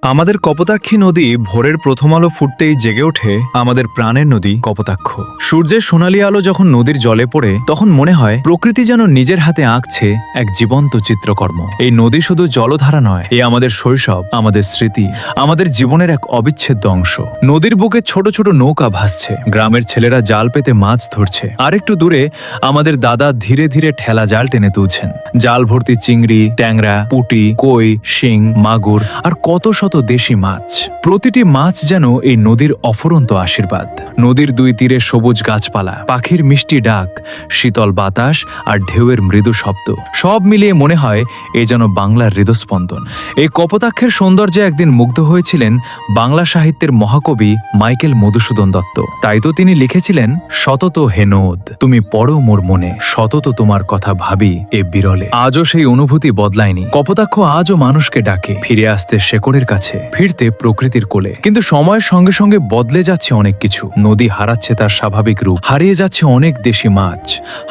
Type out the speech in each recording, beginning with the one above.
আমাদের কপোতাক্ষী নদী ভোরের প্রথম আলো ফুটতেই জেগে ওঠে আমাদের প্রাণের নদী কপোতাক্ষ। সূর্যের সোনালী আলো যখন নদীর জলে পড়ে তখন মনে হয় প্রকৃতি যেন নিজের হাতে আঁকছে এক জীবন্ত চিত্রকর্ম। এই নদী শুধু জলধারা নয়, এ আমাদের শৈশব, আমাদের স্মৃতি, আমাদের জীবনের এক অবিচ্ছেদ্য অংশ। নদীর বুকে ছোট ছোট নৌকা ভাসছে, গ্রামের ছেলেরা জাল পেতে মাছ ধরছে, আর একটু দূরে আমাদের দাদা ধীরে ধীরে ঠেলা জাল টেনে তুলছেন। জাল ভর্তি চিংড়ি, ট্যাংরা, পুঁটি, কই, শিং, মাগুর আর কত শত দেশি মাছ। প্রতিটি মাছ যেন এই নদীর অফুরন্ত আশীর্বাদ। নদীর দুই তীরে সবুজ গাছপালা, পাখির মিষ্টি ডাক, শীতল বাতাস আর ঢেউয়ের মৃদু শব্দ, সব মিলিয়ে মনে হয় এ যেন বাংলার হৃদস্পন্দন। এই কপোতাক্ষের সৌন্দর্যে একদিন মুগ্ধ হয়েছিলেন বাংলা সাহিত্যের মহাকবি মাইকেল মধুসূদন দত্ত। তাই তো তিনি লিখেছিলেন, সতত হে নদ তুমি পড়ো মোর মনে, সতত তোমার কথা ভাবি এ বিরলে। আজও সেই অনুভূতি বদলায়নি। কপোতাক্ষ আজও মানুষকে ডাকে ফিরে আসতে শেকড়ের কাছে, ফিরতে প্রকৃতির কোলে। কিন্তু সময়ের সঙ্গে সঙ্গে বদলে যাচ্ছে অনেক কিছু। নদী হারাচ্ছে তার স্বাভাবিক রূপ, হারিয়ে যাচ্ছে অনেক দেশি মাছ,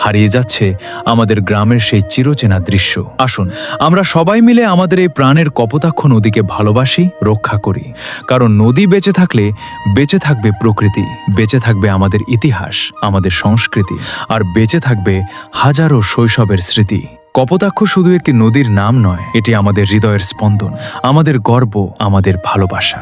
হারিয়ে যাচ্ছে আমাদের গ্রামের সেই চিরচেনা দৃশ্য। আসুন আমরা সবাই মিলে আমাদের এই প্রাণের কপোতাক্ষ নদীকে ভালোবাসি, রক্ষা করি। কারণ নদী বেঁচে থাকলে বেঁচে থাকবে প্রকৃতি, বেঁচে থাকবে আমাদের ইতিহাস, আমাদের সংস্কৃতি, আর বেঁচে থাকবে হাজারো শৈশবের স্মৃতি। কপোতাক্ষ শুধু একটি নদীর নাম নয়, এটি আমাদের হৃদয়ের স্পন্দন, আমাদের গর্ব, আমাদের ভালোবাসা।